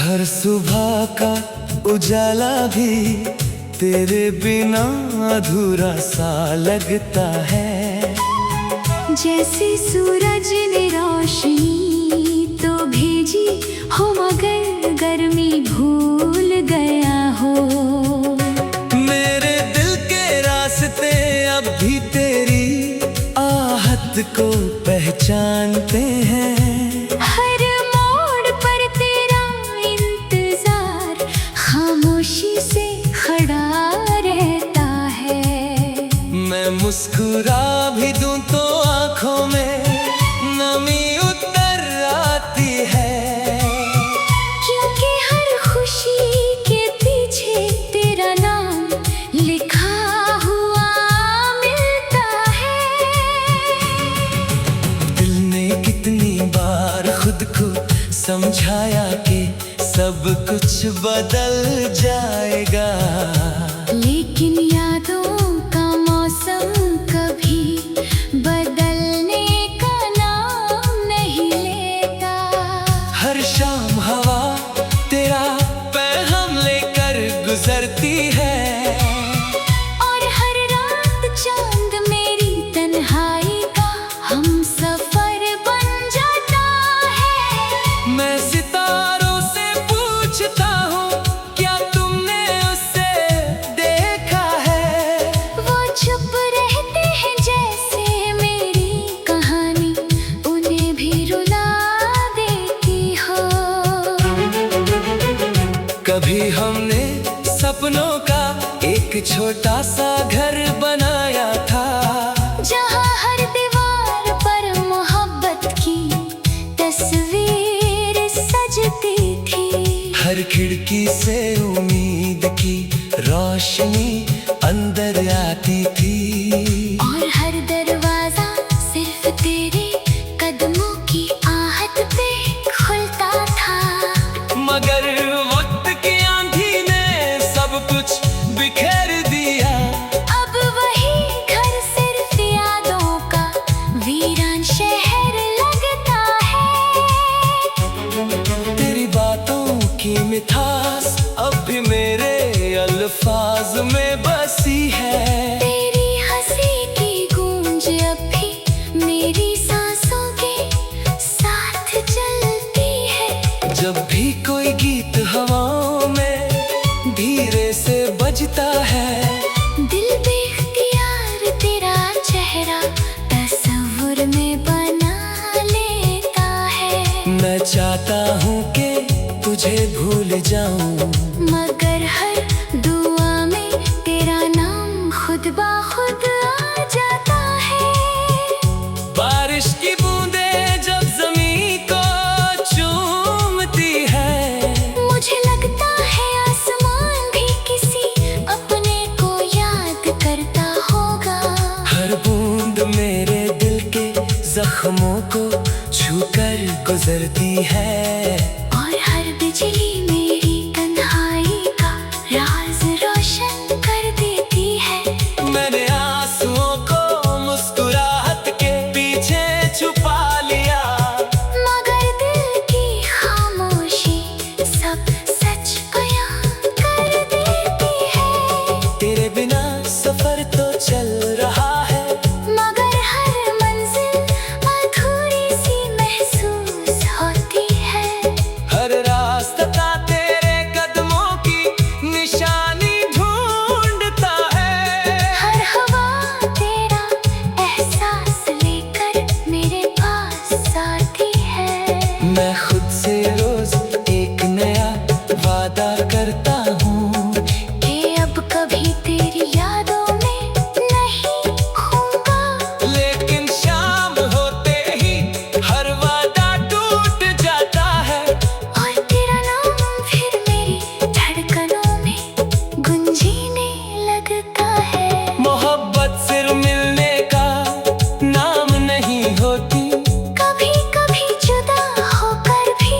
हर सुबह का उजाला भी तेरे बिना अधूरा सा लगता है। जैसे सूरज ने रोशनी तो भेजी हो, मगर गर्मी भूल गया हो। मेरे दिल के रास्ते अब भी तेरी आहट को पहचानते हैं। हर मोड़ पर तेरा इंतजार खामोशी से खड़ा रहता है। मैं मुस्कुरा भी दूं तो आंखों में नमी उतर आती है। क्योंकि हर खुशी के पीछे तेरा नाम लिखा हुआ मिलता है। दिल ने कितनी बार खुद को समझाया कि सब कुछ बदल जाएगा, लेकिन यादों का मौसम कभी बदलने का नाम नहीं लेता। हर शाम हवा तेरा पैगाम लेकर गुजरती है, और हर रात चांद मेरी तन्हाई का हम सफर बन जाता है। मैं सितारों से पूछता हूँ क्या तुमने उसे देखा है। वो चुप रहते हैं जैसे मेरी कहानी उन्हें भी रुला देती हो। कभी हमने सपनों का एक छोटा सा घर बनाया था, जहाँ हर दीवार पर मोहब्बत की तस्वीर सजती थी। हर खिड़की से उम्मीद की रोशनी अंदर आती थी। और हर दरवाजा सिर्फ तेरे कदमों की आहट पे खुलता था। मगर वक्त की आंधी ने सब कुछ बिखेर दिया। अब वही घर सिर्फ यादों का वीरान शहर लगता है। तेरी बातों की मिठास अब भी मेरे अल्फाज में बसी है। तेरी हंसी की गूंज अब भी मेरी सांसों के साथ चलती है। जब भी कोई गीत हवाओं में धीरे से बजता है, दिल बेख्तियार तेरा चेहरा तस्वीर में बना लेता है। मैं चाहता हूँ कि तुझे भूल जाऊं, मगर हर दुआ में तेरा नाम खुद ब खुद आ जाता है। बारिश की बूंदें जब जमीन को चूमती है, मुझे लगता है आसमान भी किसी अपने को याद करता होगा। हर बूंद मेरे दिल के जख्मों को छूकर गुजरती है। और हर बिजली मेरी तन्हाई का राज रोशन कर देती है। मैंने आंसुओं को मुस्कुराहट के पीछे छुपा लिया, मगर दिल की खामोशी सब सच बयां कर देती है। तेरे बिना सफर तो चल रहा है, मगर हर मंजिल अधूरी सी महसूस होती है। हर रास्ता तेरे कदमों की निशानी ढूंढता है। हर हवा तेरा एहसास लेकर मेरे पास आती है। मैं खुद से रोज एक नया वादा करता हूँ कि अब कभी तेरी यादों में नहीं खोऊंगा। लेकिन शाम होते ही हर वादा टूट जाता है। और तेरा नाम फिर मेरी धड़कनों में गुंजीने लगता है। मोहब्बत सिर्फ मिलने का नाम नहीं होती, कभी कभी जुदा होकर भी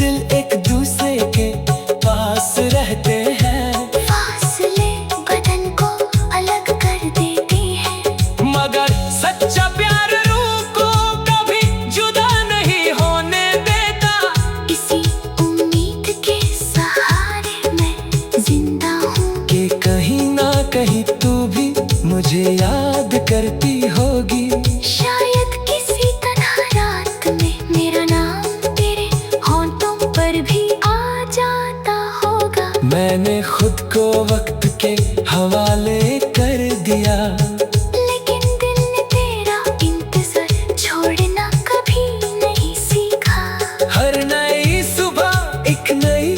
दिल एक दूसरे के पास मुझे याद करती होगी। शायद किसी तन्हा रात में मेरा नाम तेरे होंठों पर भी आ जाता होगा। मैंने खुद को वक्त के हवाले कर दिया, लेकिन दिल ने तेरा इंतजार छोड़ना कभी नहीं सीखा। हर नई सुबह एक नई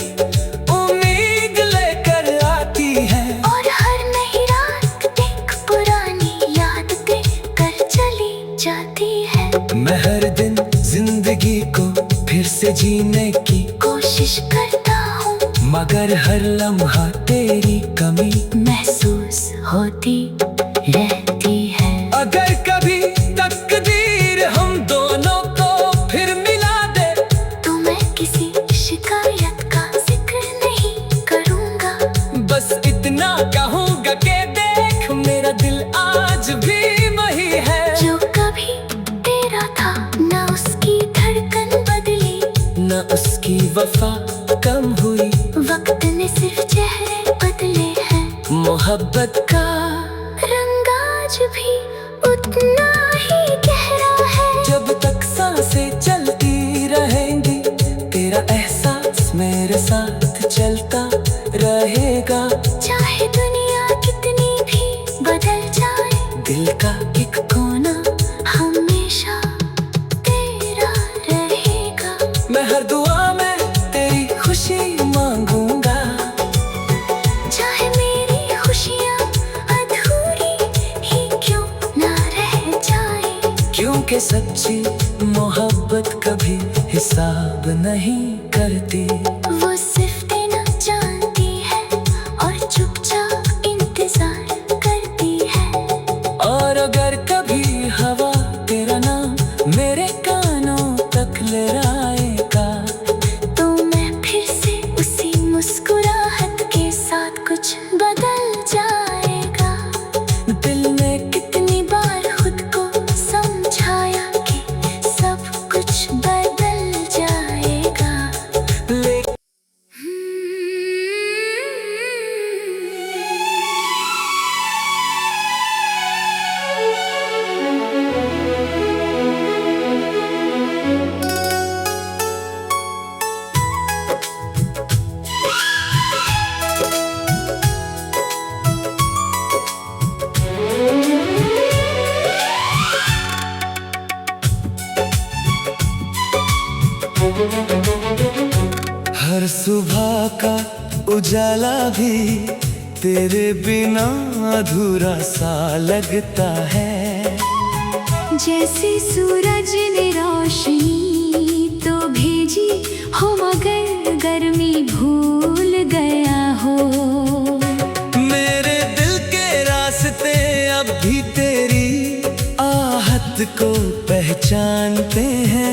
उम्मीद लेकर आती है, और हर नई रात एक पुरानी याद देकर चली जाती है। मैं हर दिन जिंदगी को फिर से जीने की कोशिश करता हूँ, मगर हर लम्हा तेरी कमी महसूस होती रहती है। अगर कभी तकदीर हम दोनों को फिर मिला दे, तो मैं किसी शिकायत का जिक्र नहीं करूँगा। बस इतना कहूँगा कि देख मेरा दिल आज भी वही है जो कभी तेरा था, न उसकी धड़कन बदली, न उसकी वफा कम हुई। वक्त ने सिर्फ चेहरे बदले हैं, मोहब्बत का रंग आज भी उतना ही गहरा है। जब तक सांसें चलती रहेंगी, तेरा एहसास मेरे साथ चलता रहेगा। चाहे दुनिया कितनी भी बदल जाए, दिल का एक कोना हमेशा तेरा रहेगा। मैं हर दुआ में तेरी खुशी मांगूंगा, चाहे मेरी खुशियाँ अधूरी ही क्यों ना रह जाए। क्योंकि सच्ची मोहब्बत कभी हिसाब नहीं करती। वो सिर्फ देना जानती है और चुपचाप इंतजार करती है। और अगर कभी हवा तेरा नाम मेरे कानों तक ले आएगा, तो मैं फिर से उसी मुस्कुराहट के साथ कुछ बदल जाएगा। दिल ने कितनी बार खुद को समझाया कि सब कुछ बदल जाएगा। ले हर सुबह का उजाला भी तेरे बिना अधूरा सा लगता है। जैसे सूरज ने रोशनी तो भेजी हो, मगर गर्मी भूल गया हो। मेरे दिल के रास्ते अब भी तेरी आहट को पहचानते हैं।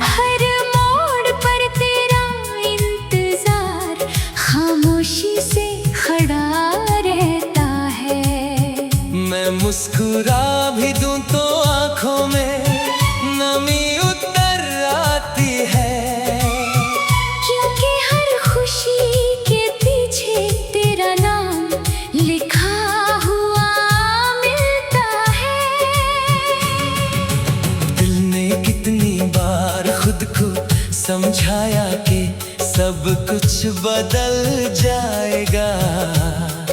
हर मोड़ पर तेरा इंतजार खामोशी से खड़ा रहता है। मैं मुस्कुरा भी दूं तो आंखों में नमी उतर आती है। क्योंकि हर खुशी के पीछे तेरा नाम लिखा हुआ मिलता है। दिल ने कितनी बार खुद को समझाया कि सब कुछ बदल जाएगा,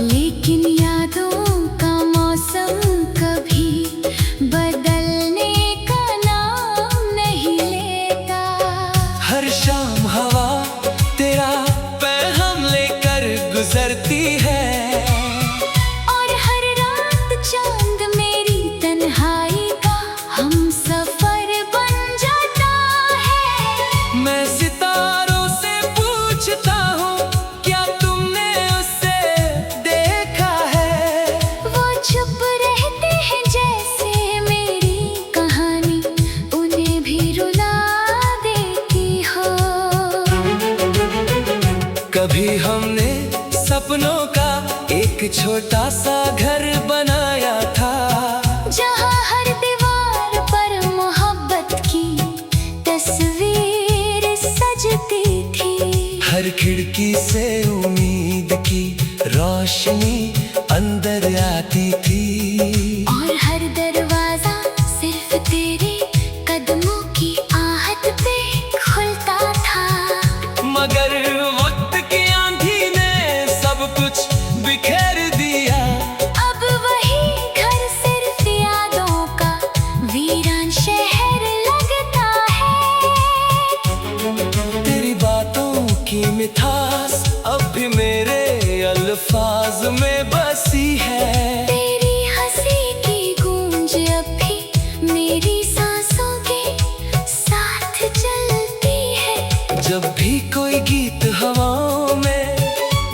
लेकिन यादों का मौसम कभी बदलने का नाम नहीं लेता। हर शाम हवा तेरा पैगाम लेकर गुजरती है, और हर रात चांद मेरी तन्हाई का हम सफर बन जाता है। मैं सितारों से पूछता हूँ क्या तुमने उससे देखा है। वो चुप रहते हैं जैसे मेरी कहानी उन्हें भी रुला देती हो। कभी हमने सपनों का एक छोटा सा घर बनाया था, जहाँ हर दीवार पर मोहब्बत की तस्वीर सजती थी। हर खिड़की से उम्मीद की रोशनी अंदर आती थी। सांस अब भी मेरे अल्फाज में बसी है। तेरी हंसी की गूंज अब भी मेरी सांसों के साथ चलती है। जब भी कोई गीत हवाओं में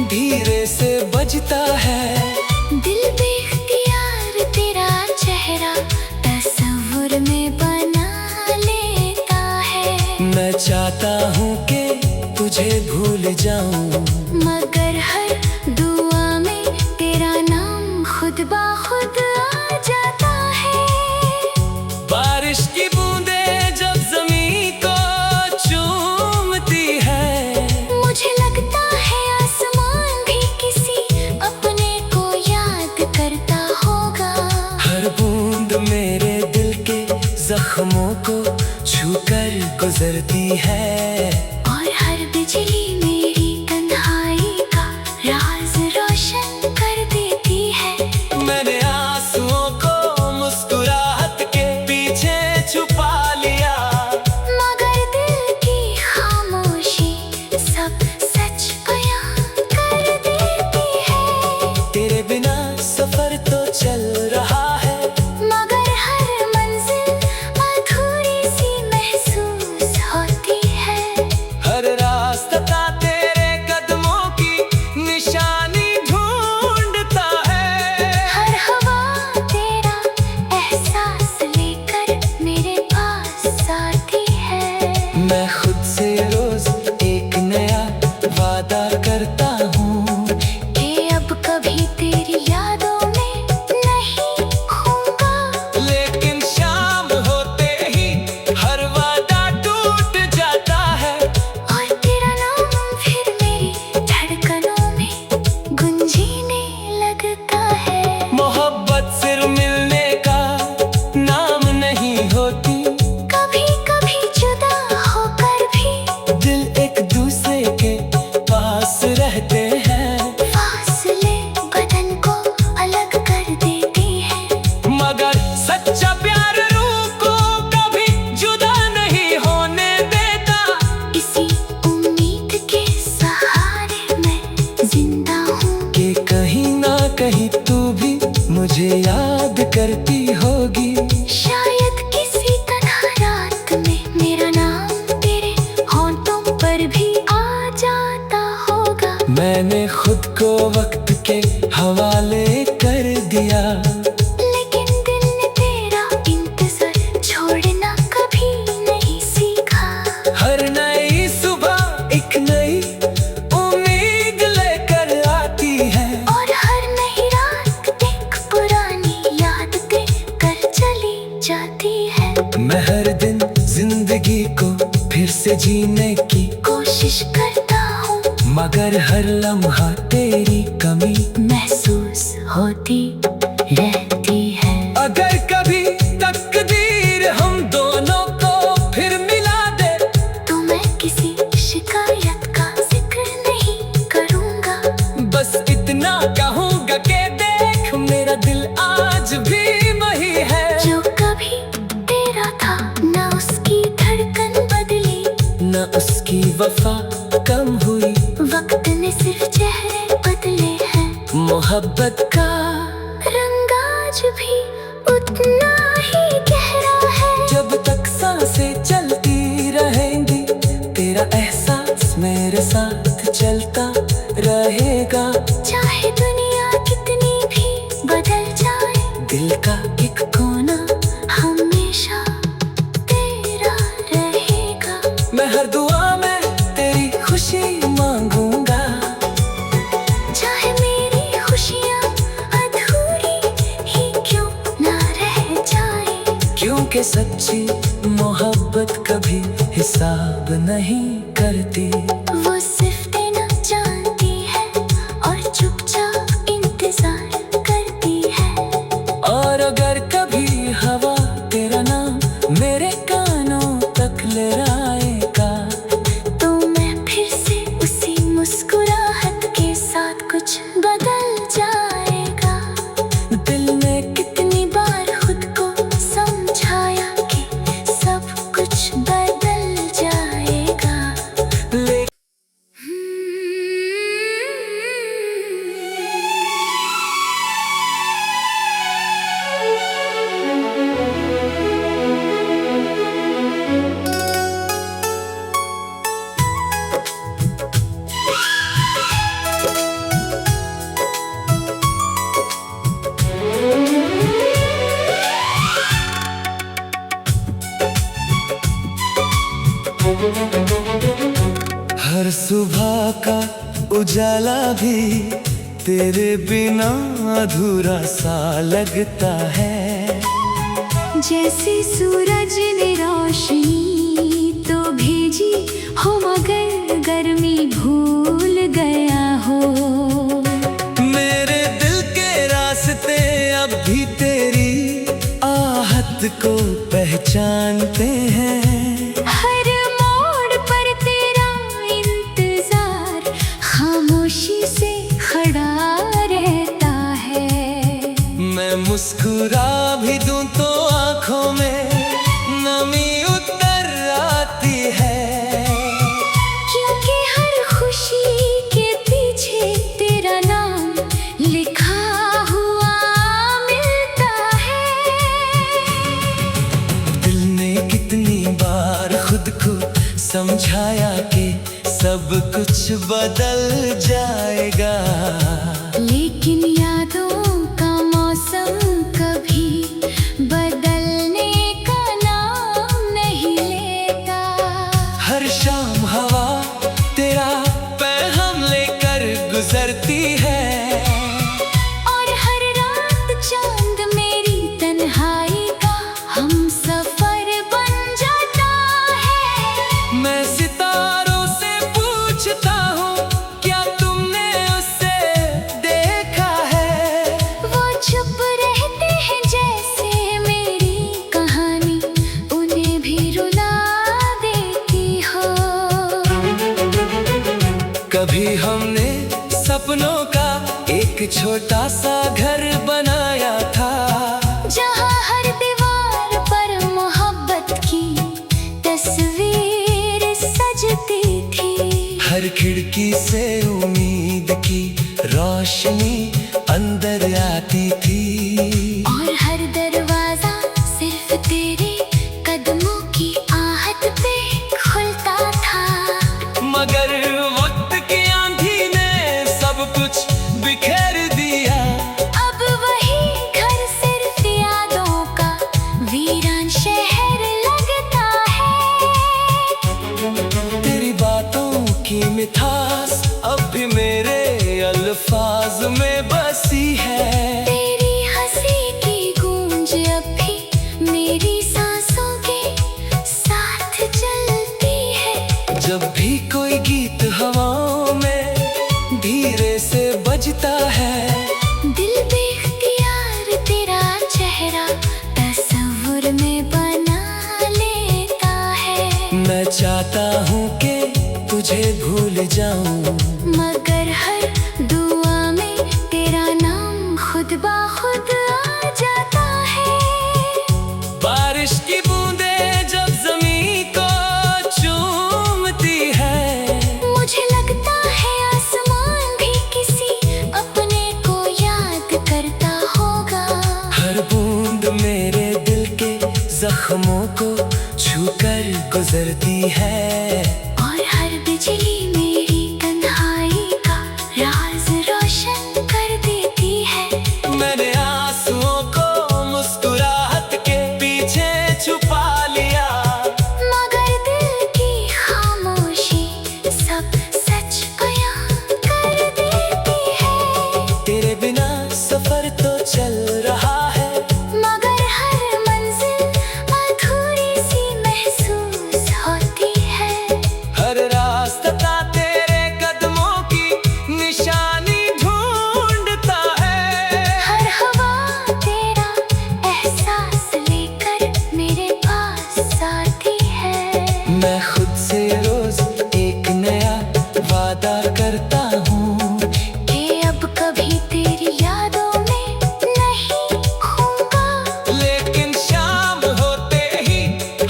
धीरे से बजता है, दिल बेख्तियार तेरा चेहरा तस्वीर में बना लेता है। मैं चाहता हूँ कि तुझे भूल जाऊं, मगर हर दुआ में तेरा नाम खुद ब खुद आ जाता है। बारिश की बूंदें जब ज़मीं को चूमती है, मुझे लगता है आसमान भी किसी अपने को याद करता होगा। हर बूंद मेरे दिल के जख्मों को छूकर गुजरती है, और हर बिजली मेरी तन्हाई का राज रोशन कर देती है। मैंने आंसुओं को मुस्कुराहट के पीछे छुपा लिया, मगर दिल की खामोशी सब सच बयां कर देती है। तेरे बिना सफर तो चल रहा है, मगर हर मंजिल अधूरी सी महसूस होती है। हर रास्ता तेरे कदमों की निशानी ढूंढता है। हर हवा तेरा एहसास लेकर मेरे पास आती है। मैं खुद से रोज एक नया वादा करता हूँ कि अब कभी तेरी यादों में नहीं खोऊंगा। लेकिन शाम होते ही हर वादा टूट जाता है, और तेरा नाम फिर मेरी धड़कनों में गुंजीने लगता है। मोहब्बत सिर्फ मिलने का नाम नहीं होती, कभी कभी जुदा होकर भी दिल एक दूसरे के पास रहते हैं। फासले बदन को अलग कर देते हैं। मगर सच्चा प्यार रूह को कभी जुदा नहीं होने देता। इसी उम्मीद के सहारे मैं जिंदा हूँ कि कहीं ना कहीं तू भी मुझे याद करती होगी। शायद किसी तन्हा रात में मेरा नाम तेरे होंठों पर भी आ जाता होगा। मैंने खुद को वक्त के हवाले कर दिया, लेकिन दिल ने तेरा इंतजार छोड़ना कभी नहीं सीखा। हर नई सुबह एक नई उम्मीद लेकर आती है, और हर नई रात एक पुरानी याद देकर चली जाती है। मैं हर दिन जिंदगी को फिर से जीने की कोशिश करता हूँ, मगर हर लम्हा तेरी कमी महसूस होती रहती है। अगर कभी तकदीर हम दोनों को फिर मिला दे, तो मैं किसी शिकायत का जिक्र नहीं करूँगा। बस इतना कहूँगा कि देख मेरा दिल आज भी वही है। जो कभी तेरा था ना उसकी धड़कन बदली, न उसकी वफा कम हुई, वक्त ने सिर्फ चेहरे बदले हैं। मोहब्बत का रंग आज भी उतना ही गहरा है। जब तक सांसें चलती रहेंगी, तेरा एहसास मेरे साथ चलता रहेगा। चाहे दुनिया कितनी भी बदल जाए, दिल का एक कोना हमेशा तेरा रहेगा। मैं हर दुआ में तेरी खुशी मांगूंगा, चाहे मेरी खुशियाँ अधूरी ही क्यों ना रह जाए। क्योंकि सच्ची मोहब्बत कभी हिसाब नहीं करती। वो सिर्फ देना जानती है और चुपचाप इंतजार करती है। और अगर कभी हवा तेरा नाम मेरे कानों तक ले आएगा, तो मैं फिर से उसी मुस्कुराहट के साथ कुछ बदल जाएगा। दिल ने कितनी बार खुद को समझाया कि सब कुछ बदल जाएगा। ले का उजाला भी तेरे बिना अधूरा सा लगता है। जैसे सूरज ने रोशनी तो भेजी हो, मगर गर्मी भूल गया हो। मेरे दिल के रास्ते अब भी तेरी आहट को पहचानते हैं। हर मोड़ पर तेरा इंतजार खामोशी से खड़ा रहता है। मैं मुस्कुरा भी दूं तो आंखों में नमी उतर आती है। क्योंकि हर खुशी के पीछे तेरा नाम लिखा हुआ मिलता है। दिल ने कितनी बार खुद को समझाया कि सब कुछ बदल जाएगा, लेकिन यादों का मौसम कभी बदलने का नाम नहीं लेता। हर शाम हवा तेरा पैगाम लेकर गुजरती है, और हर रात चांद मेरी तन्हाई का हम सफर बन जाता है। मैं सितारों से पूछता हूँ क्या तुमने उससे देखा है। वो चुप रहते हैं जैसे मेरी कहानी उन्हें भी रुला देती हो। कभी हमने सपनों का एक छोटा सा घर बनाया था, जहाँ हर दीवार पर मोहब्बत की तस्वीर सजती थी। हर खिड़की से उम्मीद की रोशनी अंदर आती थी। और हर दरवाजा सिर्फ तेरे कदमों की आहट पे खुलता था। मगर वक्त की आंधी ने सब कुछ बिखेर दिया। अब वही घर सिर्फ यादों का वीरान शहर लगता है। तेरी बातों की मिठास अब भी मेरे अल्फाज में बसी है। तेरी हंसी की गूंज अब भी मेरी सांसों के साथ चलती है। जब भी कोई गीत हवाओं में धीरे से बजता है, दिल बेख्तियार तेरा चेहरा तस्वीर में बना लेता है। मैं चाहता हूँ कि तुझे भूल जाऊं, मगर हर दुआ में तेरा नाम खुद ब खुद आ जाता है। बारिश की बूंदें जब ज़मीं को चूमती है, मुझे लगता है आसमान भी किसी अपने को याद करता होगा। हर बूंद मेरे दिल के जख्मों को छूकर गुजरती है। और हर बिजली मेरी तन्हाई का राज रोशन कर देती है। मैंने आंसुओं को मुस्कुराहट के पीछे छुपा लिया, मगर दिल की खामोशी सब सच बयां कर देती है। तेरे बिना सफर तो चल रहा है, मगर हर मंजिल अधूरी सी महसूस होती है। हर रास्ता तेरे कदमों की निशानी ढूंढता है। हर हवा तेरा एहसास लेकर मेरे पास आती है। मैं खुद से रोज एक नया वादा करता हूँ कि अब कभी तेरी यादों में नहीं खोऊंगा। लेकिन शाम होते ही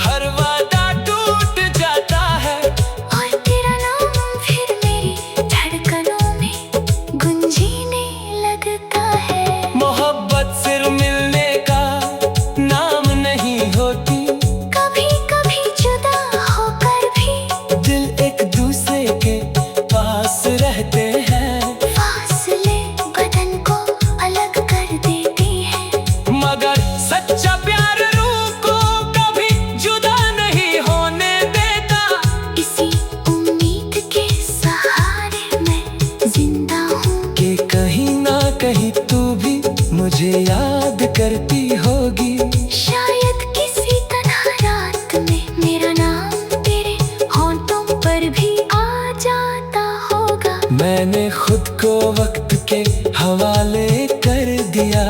हर वादा टूट जाता है। और तेरा नाम फिर मेरी धड़कनों में गुंजीने लगता है। मोहब्बत सिर्फ मिलने का नाम नहीं होती, कभी कभी जुदा होकर भी दिल एक दूसरे के पास रहते हैं। फासले बदन को अलग कर देती हैं। मगर सच्चा प्यार रूह को कभी जुदा नहीं होने देता। इसी उम्मीद के सहारे मुझे याद करती होगी। शायद किसी तन्हा रात में मेरा नाम तेरे होंठों पर भी आ जाता होगा। मैंने खुद को वक्त के हवाले कर दिया,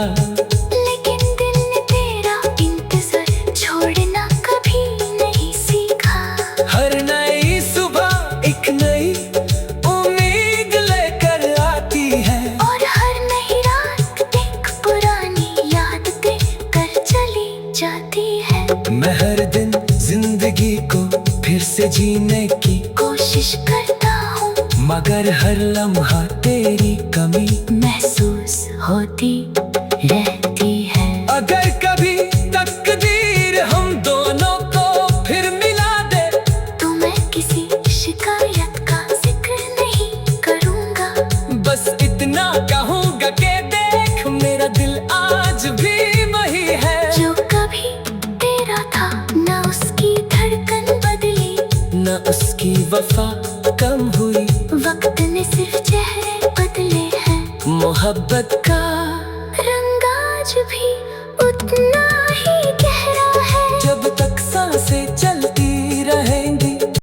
लेकिन दिल ने तेरा इंतजार छोड़ना कभी नहीं सीखा। हर नई सुबह एक नई उम्मीद लेकर आती है, और हर नई रात एक पुरानी याद देकर चली जाती है। मैं हर दिन जिंदगी को फिर से जीने की कोशिश करता हूँ, मगर हर लम्हा तेरी कमी महसूस होती रहती है। अगर कभी तकदीर हम दोनों को फिर मिला दे, तो मैं किसी शिकायत का जिक्र नहीं करूँगा। बस इतना कहूँगा कि देख मेरा दिल आज भी वही है। जो कभी तेरा था न उसकी धड़कन बदली, न उसकी वफा कम हुई, वक्त ने सिर्फ चेहरे बदले हैं। मोहब्बत का रंग आज भी उतना